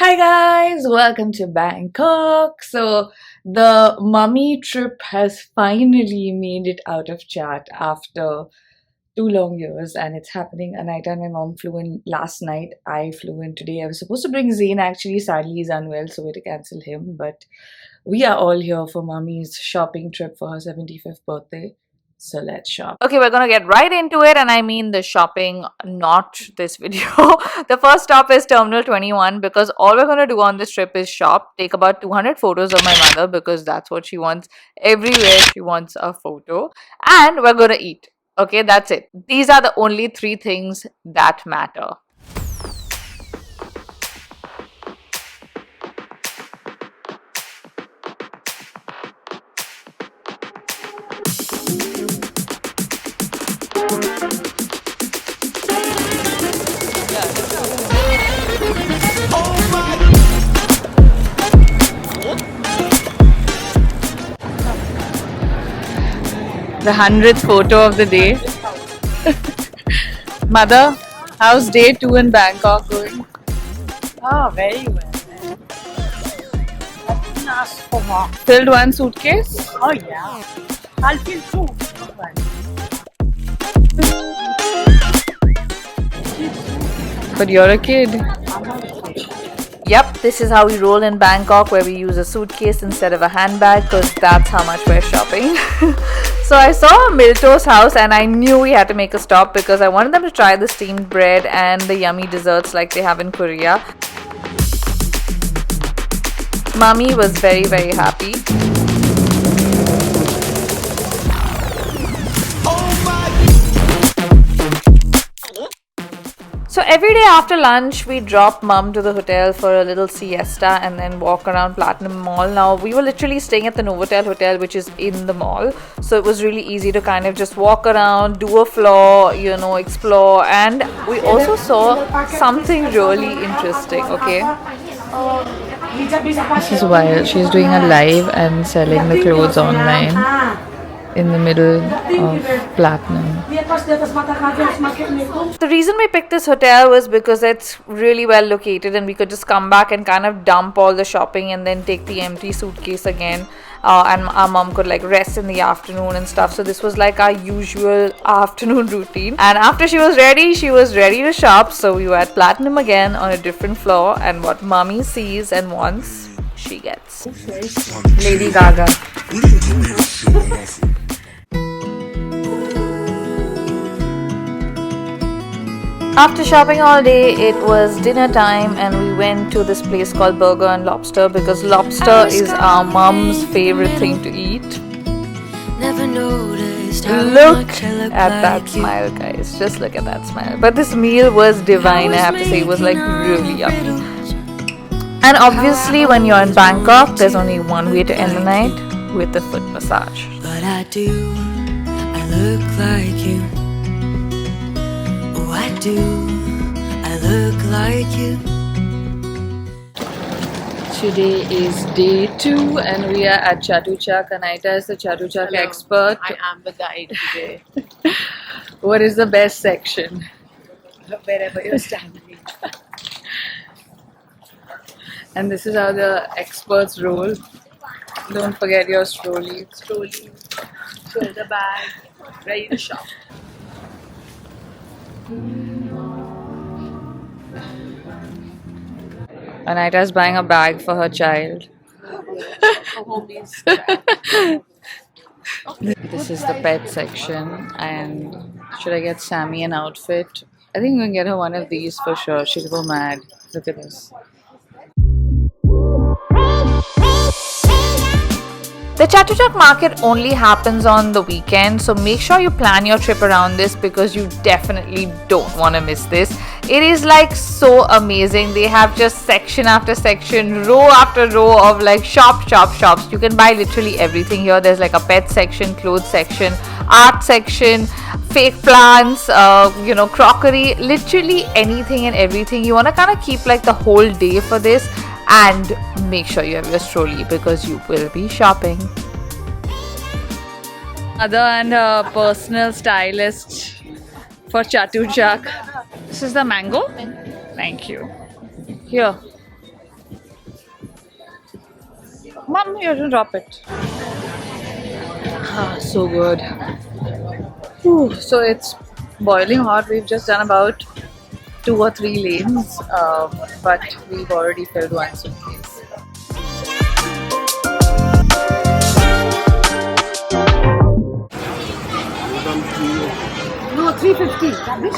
Hi guys, welcome to Bangkok. So the mummy trip has finally made it out of chat after 2 long years, and it's happening. Anita and my mom flew in last night. I flew in today. I was supposed to bring Zayn actually. Sadly, he's unwell, so we had to cancel him. But we are all here for mummy's shopping trip for her 75th birthday. So let's shop. Okay, we're gonna get right into it, and I mean the shopping, not this video. The first stop is Terminal 21 because all we're gonna do on this trip is shop, take about 200 photos of my mother because that's what she wants. Everywhere she wants a photo, and we're gonna eat. Okay, that's it. These are the only three things that matter. The 100th photo of the day. Mother, how's day 2 in Bangkok going? Oh, very well. I didn't ask for more. Filled one suitcase? Oh, yeah. I'll feel two. Don't worry. But you're a kid. I'm not a kid. Yep, this is how we roll in Bangkok, where we use a suitcase instead of a handbag because that's how much we're shopping. So I saw a Milto's house and I knew we had to make a stop because I wanted them to try the steamed bread and the yummy desserts like they have in Korea. Mommy was very, very happy. So every day after lunch, we drop mum to the hotel for a little siesta and then walk around Platinum Mall. Now, we were literally staying at the Novotel Hotel, which is in the mall. So it was really easy to kind of just walk around, do a floor, explore. And we also saw something really interesting, okay? This is wild. She's doing a live and selling the clothes online in the middle of Platinum. The reason we picked this hotel was because it's really well located and we could just come back and kind of dump all the shopping and then take the empty suitcase again. And our mom could like rest in the afternoon and stuff. So this was like our usual afternoon routine. And after she was ready to shop. So we were at Platinum again on a different floor. And what mommy sees and wants, she gets. Lady Gaga. After shopping all day, it was dinner time and we went to this place called Burger and Lobster because lobster is our mom's favorite thing to eat. Look at that smile, guys. Just look at that smile. But this meal was divine, I have to say. It was like really yummy. And obviously when you're in Bangkok, there's only one way to end the night, with a foot massage. But I look like you. I look like you. Today is day 2 and we are at Chatuchak. Anita is the Chatuchak expert. I am the guide today. What is the best section? Wherever you're standing. And this is how the experts roll. Don't forget your strolly. Strolling, shoulder bag, ready to shop. Anita's buying a bag for her child. This is the pet section, and should I get Sammy an outfit? I think I'm gonna get her one of these for sure. She'll go mad. Look at this. The Chatuchak market only happens on the weekend, so make sure you plan your trip around this because you definitely don't want to miss this. It is like so amazing. They have just section after section, row after row of like shops. You can buy literally everything here. There's like a pet section, clothes section, art section, fake plants, crockery, literally anything and everything. You want to kind of keep like the whole day for this. And make sure you have your trolley because you will be shopping. Mother and her personal stylist for Chatuchak. This is the mango. Thank you. Here. Mom, you have to drop it. So good. Whew, so it's boiling hot. We've just done about 2 or 3 lanes, but we've already filled one suitcase. No, 350. Rubbish,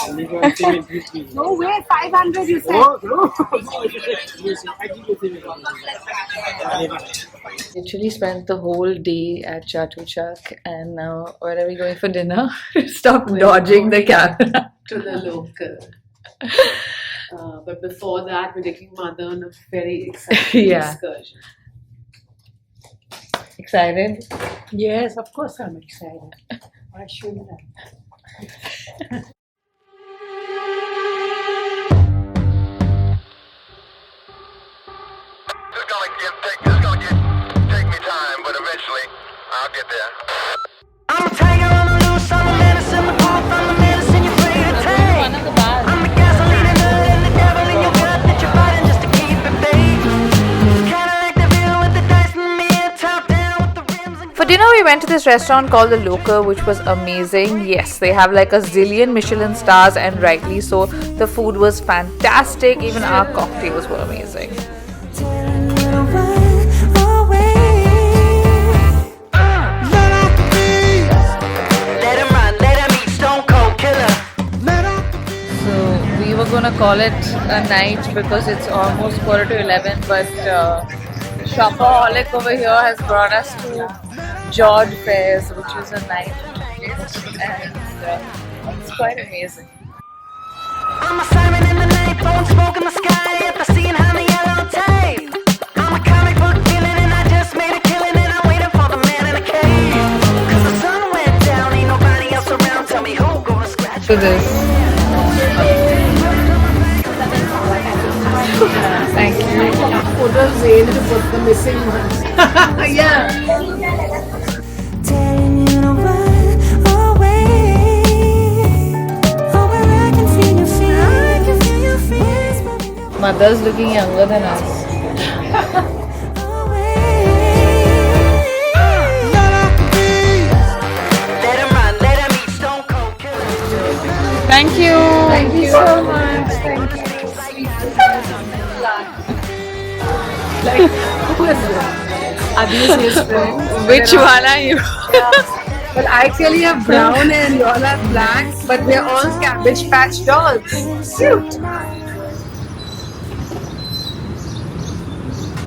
350. No way, 500 you said. Literally spent the whole day at Chatuchak, and now where are we going for dinner? Stop dodging the camera. To the local. But before that, we're taking mother on a very exciting excursion. Excited? Yes, of course I'm excited. Why shouldn't I? It's gonna take me time, but eventually I'll get there. I'm a tiger on the loose, I'm a menace in the booth, I'm a menace in your favorite tank. I'm the gasoline and the devil in your gut that you're fighting just to keep it baked. Kinda like the view with the dice and me, top down with the rims and For dinner, we went to this restaurant called The Local, which was amazing. Yes, they have like a zillion Michelin stars, and rightly so. The food was fantastic. Even our cocktails were amazing. let him run, let him eat, stone cold killer. So we were gonna call it a night because it's almost 11:15, but Shopaholic over here has brought us to George Fairs, which is a night place, and it's quite amazing. I'm a siren in the night, blowing smoke in the sky at the scene behind the yellow tape. I'm a comic book villain and I just made a killing and I'm waiting for the man in the cave. Cause the sun went down, ain't nobody else around, tell me who gonna scratch To this. Thank you. Put a veil to put the missing ones. Yeah. Telling you to run away. Oh, where I can feel your feet. I can feel your feet. Mother's looking younger than us. Let him run, let him eat, stone cold killer. Thank you. Thank you so much. Thank you. Like, who is this? Are these his friends? Which one are you? Well, I clearly have brown and you all have black, but we're all Cabbage Patch dolls. Cute.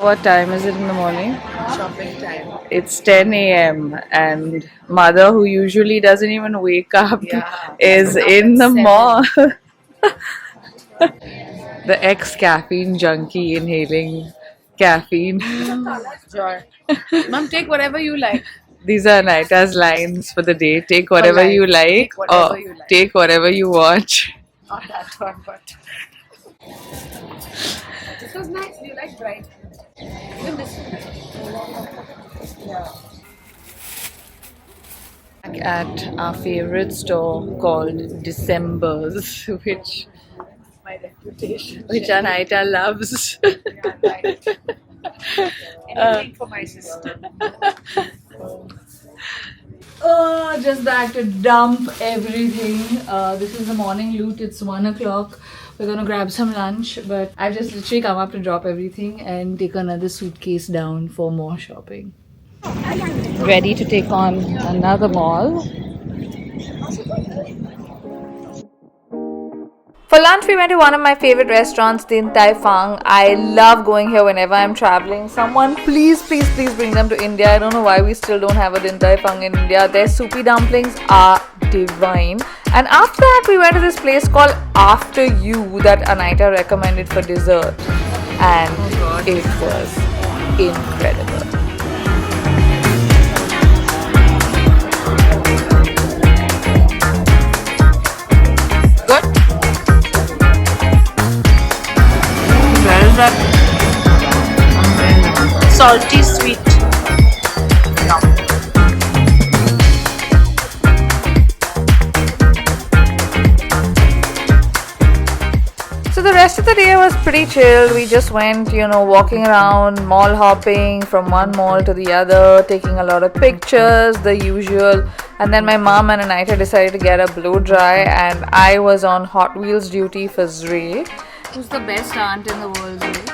What time is it in the morning? Shopping time. It's 10 a.m. and mother, who usually doesn't even wake up, is in the mall. The ex-caffeine junkie inhaling caffeine. Joy. Mom, take whatever you like. These are Naita's lines for the day. Take whatever life. you like, Take whatever or you like. take whatever you watch. Not that one, but this was nice. You like bright. Even this one. Back at our favorite store called December's, which My reputation. Anaita loves. Yeah, right. Anything for my sister. Oh, just back to dump everything. This is the morning loot. It's 1 o'clock. We're gonna grab some lunch, but I've just literally come up to drop everything and take another suitcase down for more shopping. Ready to take on another mall. For lunch, we went to one of my favorite restaurants, Din Tai Fung. I love going here whenever I'm traveling. Someone please bring them to India. I don't know why we still don't have a Din Tai Fung in India. Their soupy dumplings are divine. And after that, we went to this place called After You that Anaita recommended for dessert. And it was incredible. Good? Salty, sweet. So the rest rest of the day was pretty chill. We just went, walking around, mall hopping from one mall to the other, taking a lot of pictures, the usual. And then my mom and Anita decided to get a blow dry, and I was on Hot Wheels duty for Zray. Who's the best aunt in the world, Zray?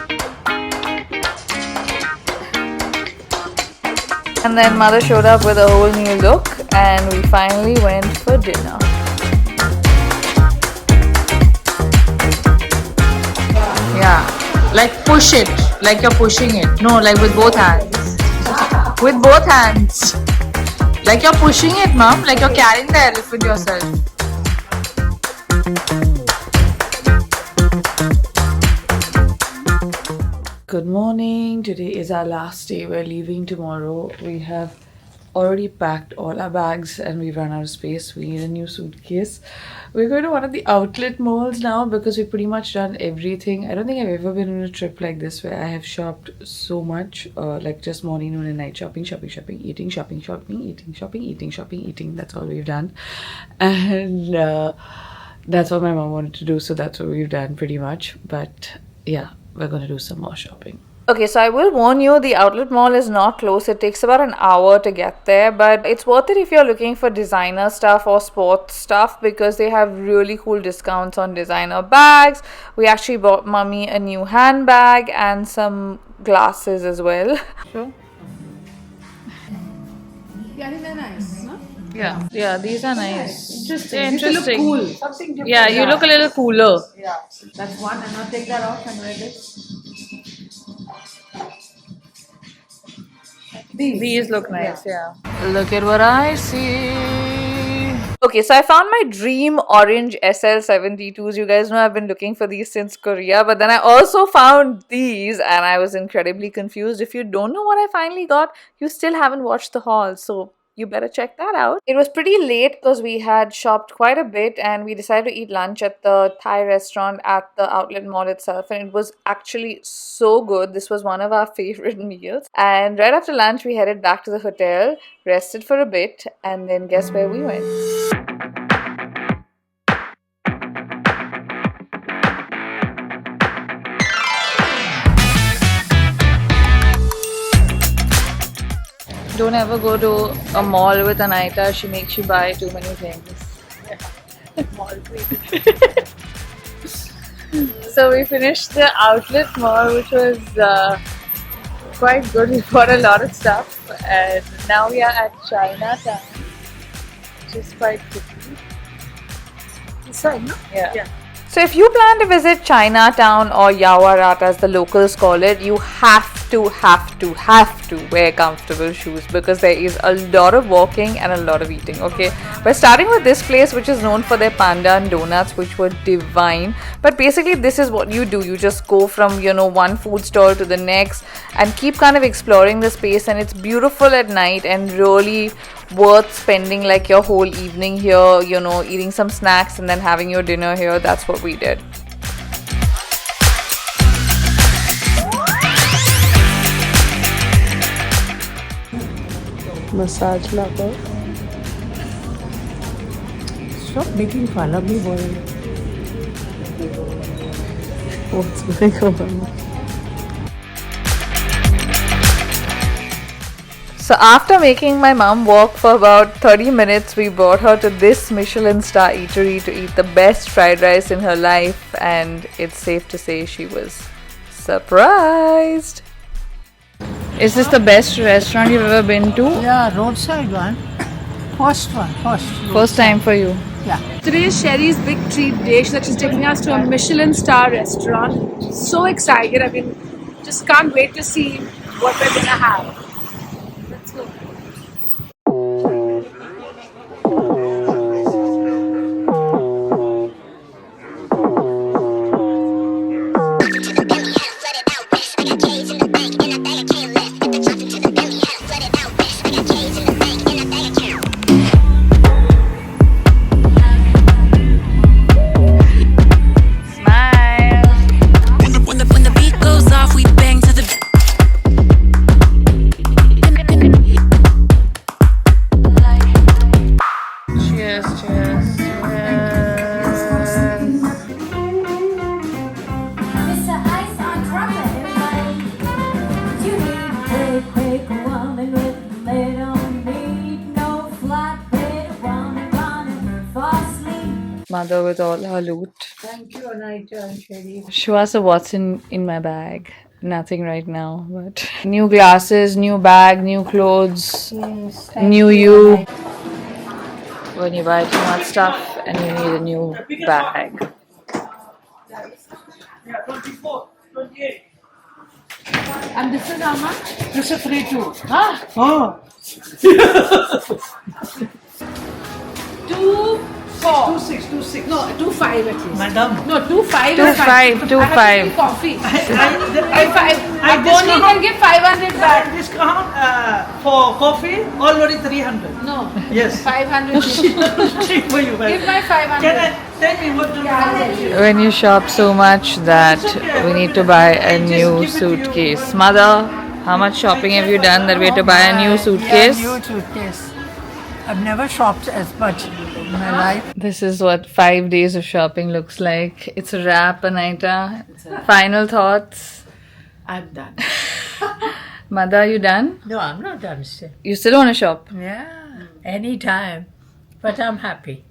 And then mother showed up with a whole new look, and we finally went for dinner. Yeah, like push it, like you're pushing it. No, like with both hands. With both hands. Like you're pushing it, mom, like you're carrying the elephant yourself. Good morning. Today is our last day. We're leaving tomorrow. We have already packed all our bags and we've run out of space. We need a new suitcase. We're going to one of the outlet malls now because we've pretty much done everything. I don't think I've ever been on a trip like this where I have shopped so much, like just morning, noon and night shopping, eating, eating. That's all we've done. And that's what my mom wanted to do, so that's what we've done pretty much. But yeah, we're going to do some more shopping. Okay, so I will warn you, the outlet mall is not close. It takes about an hour to get there, but it's worth it if you're looking for designer stuff or sports stuff because they have really cool discounts on designer bags. We actually bought Mummy a new handbag and some glasses as well. Sure. Yeah, I think they're nice. No? Yeah, these are nice. Interesting. Interesting. You look cool. Something different. Yeah, you look a little cooler. Yeah. That's one. And now take that off and wear this. These look nice, yeah. Look at what I see. Okay, so I found my dream orange SL72s. You guys know I've been looking for these since Korea, but then I also found these and I was incredibly confused. If you don't know what I finally got, you still haven't watched the haul, so you better check that out. It was pretty late because we had shopped quite a bit and we decided to eat lunch at the Thai restaurant at the outlet mall itself, and it was actually so good. This was one of our favorite meals. And right after lunch we headed back to the hotel, rested for a bit, and then guess where we went? Don't ever go to a mall with Anita. She makes you buy too many things. So we finished the outlet mall, which was quite good. We bought a lot of stuff, and now we are at Chinatown, which is quite pretty. Inside, no? Yeah. So if you plan to visit Chinatown or Yawarat as the locals call it, you have to wear comfortable shoes because there is a lot of walking and a lot of eating, okay? We're starting with this place which is known for their panda and donuts, which were divine. But basically this is what you do. You just go from, one food stall to the next and keep kind of exploring the space, and it's beautiful at night and really worth spending like your whole evening here, eating some snacks and then having your dinner here. That's what we did. Massage lover. Stop making fun of me, boy. What's going on? So after making my mom walk for about 30 minutes, we brought her to this Michelin star eatery to eat the best fried rice in her life, and it's safe to say she was surprised. Is this the best restaurant you've ever been to? Yeah, roadside one. First one. First time for you? Yeah. Today is Sherry's big treat dish that she's taking us to a Michelin star restaurant. So excited. I mean, just can't wait to see what we're gonna have. Let's go. When the beat goes off, we bang to the. Cheers. mother with all her loot. Thank you, Anita and Sherry. Shivasa, what's in my bag? Nothing right now, but new glasses, new bag, new clothes, Yes, new you. When you buy too much stuff and you need a new bag. And this is how much? This is free too. Ah, Oh, 2.4. 26. No, 2.5 at least. Madam. No, 2.5 Two is fine. five, two I have to five. give coffee. I Bonnie can give 500 back. I discount for coffee already 300. No, Yes. 500. Cheap for you, Give my 500. Can I tell me what to do? When you shop so much that we need to buy a new suitcase. Mother, how much shopping have you done that we have to buy a new suitcase? Yeah, new suitcase. I've never shopped as much in my life. This is what 5 days of shopping looks like. It's a wrap, Anita. Final thoughts? I'm done. Mother, are you done? No, I'm not done still. You still want to shop? Yeah, anytime. But I'm happy.